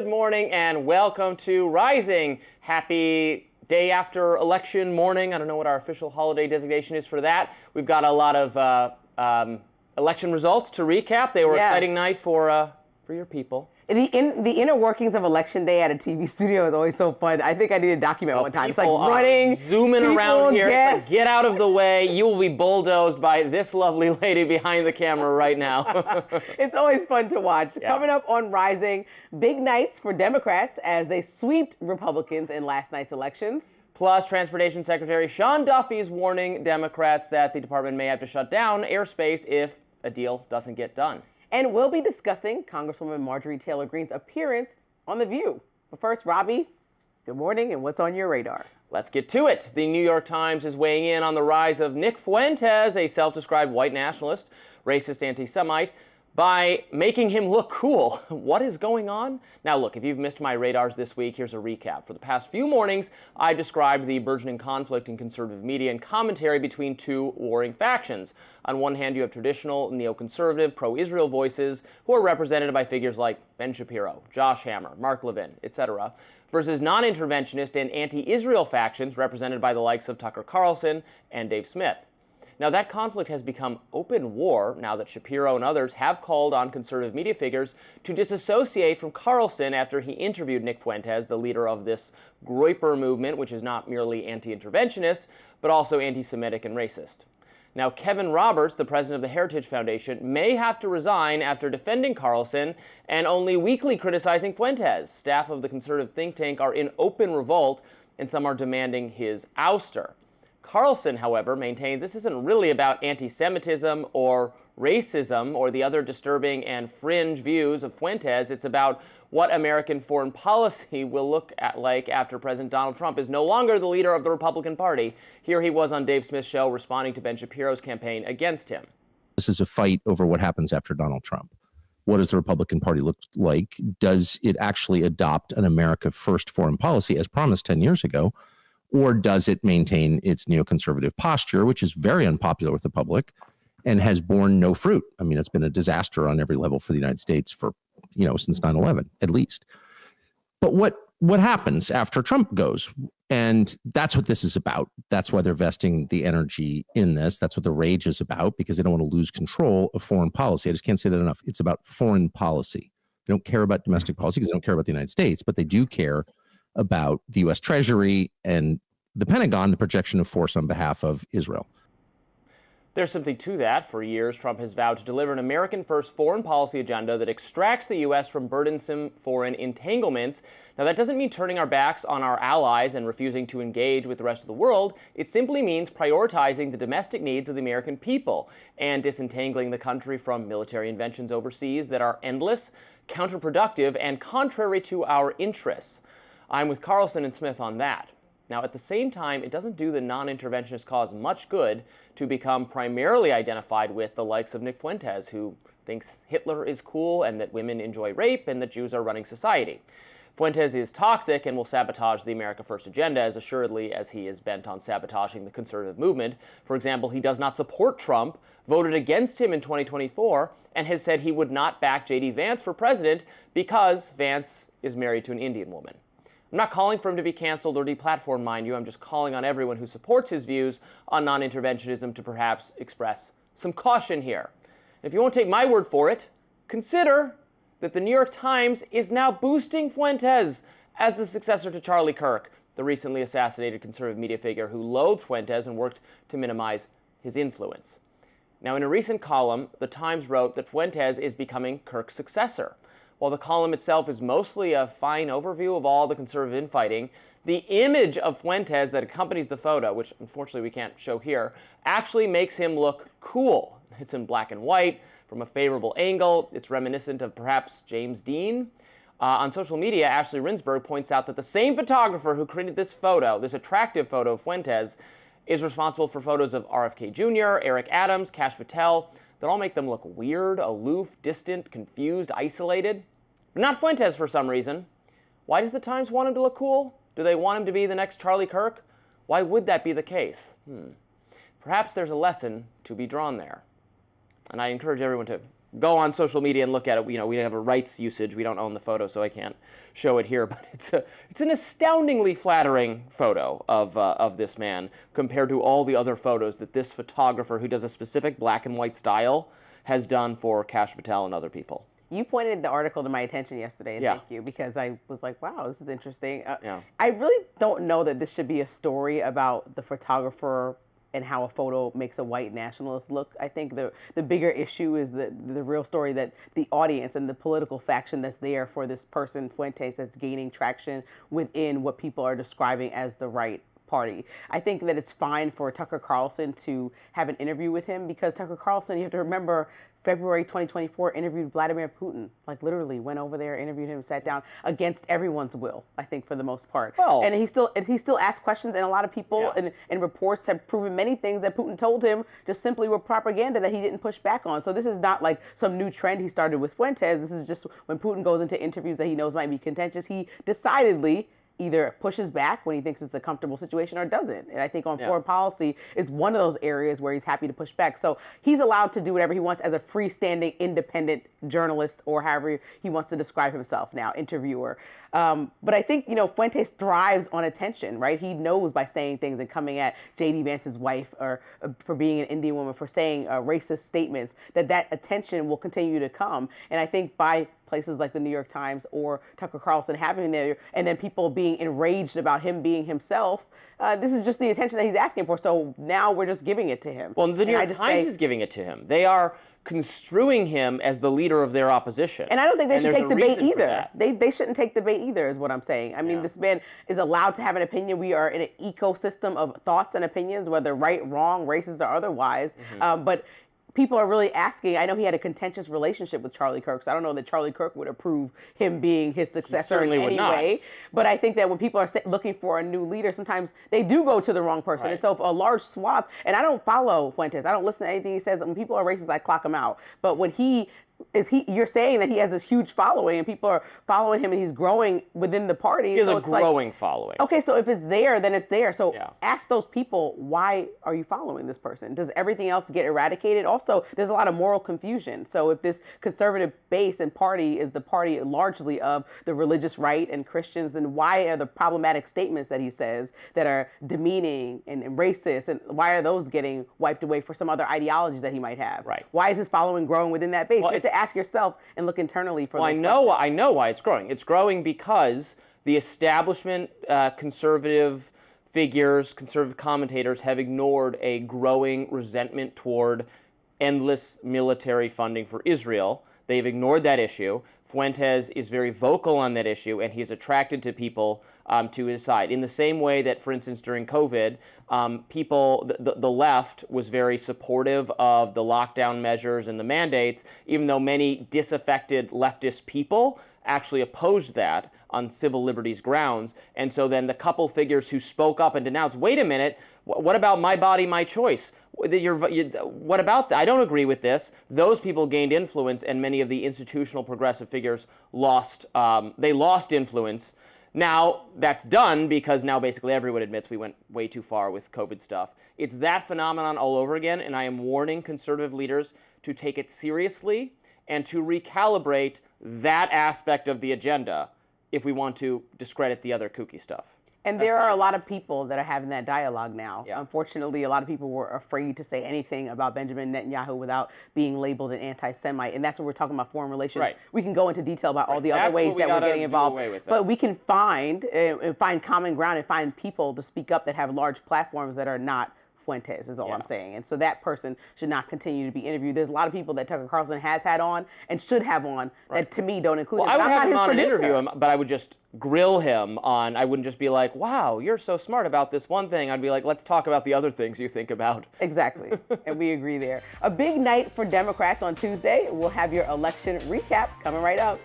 good morning, and welcome to Rising. Happy day after election morning. I don't know what our official holiday designation is for that. We've got a lot of election results to recap. They were an exciting night for your people. The inner workings of election day at a TV studio is always so fun. I think I need to document one time. It's like running, zooming around here. It's like, get out of the way. You will be bulldozed by this lovely lady behind the camera right now. It's always fun to watch. Yeah. Coming up on Rising, big nights for Democrats as they swept Republicans in last night's elections. Plus, Transportation Secretary Sean Duffy is warning Democrats that the department may have to shut down airspace if a deal doesn't get done. And we'll be discussing Congresswoman Marjorie Taylor Greene's appearance on The View. But first, Robby, good morning, and what's on your radar? Let's get to it. The New York Times is weighing in on the rise of Nick Fuentes, a self-described white nationalist, racist anti-Semite, by making him look cool. What is going on? Now look, if you've missed my radars this week, here's a recap. For the past few mornings, I've described the burgeoning conflict in conservative media and commentary between two warring factions. On one hand, you have traditional neoconservative, pro-Israel voices who are represented by figures like Ben Shapiro, Josh Hammer, Mark Levin, etc., versus non-interventionist and anti-Israel factions represented by the likes of Tucker Carlson and Dave Smith. Now, that conflict has become open war now that Shapiro and others have called on conservative media figures to disassociate from Carlson after he interviewed Nick Fuentes, the leader of this Groyper movement, which is not merely anti-interventionist, but also anti-Semitic and racist. Now, Kevin Roberts, the president of the Heritage Foundation, may have to resign after defending Carlson and only weakly criticizing Fuentes. Staff of the conservative think tank are in open revolt, and some are demanding his ouster. Carlson, however, maintains this isn't really about anti-Semitism or racism or the other disturbing and fringe views of Fuentes. It's about what American foreign policy will look like after President Donald Trump is no longer the leader of the Republican Party. Here he was on Dave Smith's show responding to Ben Shapiro's campaign against him. This is a fight over what happens after Donald Trump. What does the Republican Party look like? Does it actually adopt an America First foreign policy as promised 10 years ago? Or does it maintain its neoconservative posture, which is very unpopular with the public and has borne no fruit? I mean, it's been a disaster on every level for the United States for, since 9/11, at least. But what happens after Trump goes? And that's what this is about. That's why they're vesting the energy in this. That's what the rage is about, because they don't want to lose control of foreign policy. I just can't say that enough. It's about foreign policy. They don't care about domestic policy because they don't care about the United States, but they do care about the U.S. Treasury and the Pentagon, the projection of force on behalf of Israel. There's something to that. For years, Trump has vowed to deliver an American-first foreign policy agenda that extracts the U.S. from burdensome foreign entanglements. Now, that doesn't mean turning our backs on our allies and refusing to engage with the rest of the world. It simply means prioritizing the domestic needs of the American people and disentangling the country from military inventions overseas that are endless, counterproductive, and contrary to our interests. I'm with Carlson and Smith on that. Now, at the same time, it doesn't do the non-interventionist cause much good to become primarily identified with the likes of Nick Fuentes, who thinks Hitler is cool and that women enjoy rape and that Jews are running society. Fuentes is toxic and will sabotage the America First agenda as assuredly as he is bent on sabotaging the conservative movement. For example, he does not support Trump, voted against him in 2024, and has said he would not back J.D. Vance for president because Vance is married to an Indian woman. I'm not calling for him to be canceled or deplatformed, mind you. I'm just calling on everyone who supports his views on non-interventionism to perhaps express some caution here. If you won't take my word for it, consider that the New York Times is now boosting Fuentes as the successor to Charlie Kirk, the recently assassinated conservative media figure who loathed Fuentes and worked to minimize his influence. Now, in a recent column, the Times wrote that Fuentes is becoming Kirk's successor. While the column itself is mostly a fine overview of all the conservative infighting, the image of Fuentes that accompanies the photo, which unfortunately we can't show here, actually makes him look cool. It's in black and white, from a favorable angle. It's reminiscent of perhaps James Dean. On social media, Ashley Rinsberg points out that the same photographer who created this photo, this attractive photo of Fuentes, is responsible for photos of RFK Jr., Eric Adams, Kash Patel, that all make them look weird, aloof, distant, confused, isolated. But not Fuentes for some reason. Why does the Times want him to look cool? Do they want him to be the next Charlie Kirk? Why would that be the case? Perhaps there's a lesson to be drawn there. And I encourage everyone to go on social media and look at it. We have a rights usage. We don't own the photo, so I can't show it here. But it's an astoundingly flattering photo of this man compared to all the other photos that this photographer, who does a specific black and white style, has done for Kash Patel and other people. You pointed the article to my attention yesterday, and Yeah. thank you, because I was like, wow, this is interesting. Yeah. I really don't know that this should be a story about the photographer and how a photo makes a white nationalist look. I think the bigger issue is the real story that the audience and the political faction that's there for this person, Fuentes, that's gaining traction within what people are describing as the right party. I think that it's fine for Tucker Carlson to have an interview with him, because Tucker Carlson, you have to remember, February 2024 interviewed Vladimir Putin, like literally went over there, interviewed him, sat down against everyone's will, I think, for the most part. Well, and he still asked questions, and a lot of people and reports have proven many things that Putin told him just simply were propaganda that he didn't push back on. So this is not like some new trend he started with Fuentes. This is just when Putin goes into interviews that he knows might be contentious, he decidedly either pushes back when he thinks it's a comfortable situation or doesn't. And I think on foreign policy, it's one of those areas where he's happy to push back. So he's allowed to do whatever he wants as a freestanding, independent journalist, or however he wants to describe himself now, interviewer. But I think, Fuentes thrives on attention, right? He knows by saying things and coming at J.D. Vance's wife or for being an Indian woman, for saying racist statements, that attention will continue to come. And I think by places like the New York Times or Tucker Carlson having him there, and then people being enraged about him being himself, this is just the attention that he's asking for. So now we're just giving it to him. Well, the New York Times is giving it to him. They are construing him as the leader of their opposition. And I don't think they should take the bait either. They shouldn't take the bait either, is what I'm saying. I mean, this man is allowed to have an opinion. We are in an ecosystem of thoughts and opinions, whether right, wrong, racist, or otherwise. But people are really asking. I know he had a contentious relationship with Charlie Kirk, so I don't know that Charlie Kirk would approve him being his successor in any way. But I think that when people are looking for a new leader, sometimes they do go to the wrong person. And so if a large swath, and I don't follow Fuentes, I don't listen to anything he says. When people are racist, I clock him out. But when you're saying that he has this huge following and people are following him and he's growing within the party. He has a growing following. Okay, so if it's there, then it's there. So ask those people, why are you following this person? Does everything else get eradicated? Also, there's a lot of moral confusion. So if this conservative base and party is the party largely of the religious right and Christians, then why are the problematic statements that he says that are demeaning and racist, and why are those getting wiped away for some other ideologies that he might have? Right. Why is his following growing within that base? Well, to ask yourself and look internally for those questions. I know why it's growing. It's growing because the establishment, conservative figures, conservative commentators have ignored a growing resentment toward endless military funding for Israel. They've ignored that issue. Fuentes is very vocal on that issue, and he is attracted to people to his side. In the same way that, for instance, during COVID, the left was very supportive of the lockdown measures and the mandates, even though many disaffected leftist people actually opposed that on civil liberties grounds. And so then the couple figures who spoke up and denounced, wait a minute, what about my body, my choice? What about that? I don't agree with this. Those people gained influence, and many of the institutional progressive figures lost influence. Now, that's done because now basically everyone admits we went way too far with COVID stuff. It's that phenomenon all over again, and I am warning conservative leaders to take it seriously and to recalibrate that aspect of the agenda if we want to discredit the other kooky stuff. And there are a lot of people that are having that dialogue now. Yeah. Unfortunately, a lot of people were afraid to say anything about Benjamin Netanyahu without being labeled an anti-Semite. And that's what we're talking about, foreign relations. Right. We can go into detail about all the other ways that we're getting involved. But we can find common ground and find people to speak up that have large platforms that are not Fuentes, is all I'm saying. And so that person should not continue to be interviewed. There's a lot of people that Tucker Carlson has had on and should have on that, to me, don't include him. I would have him on and interview him, but I would just grill him on, I wouldn't just be like, wow, you're so smart about this one thing. I'd be like, let's talk about the other things you think about. Exactly. And we agree there. A big night for Democrats on Tuesday. We'll have your election recap coming right up.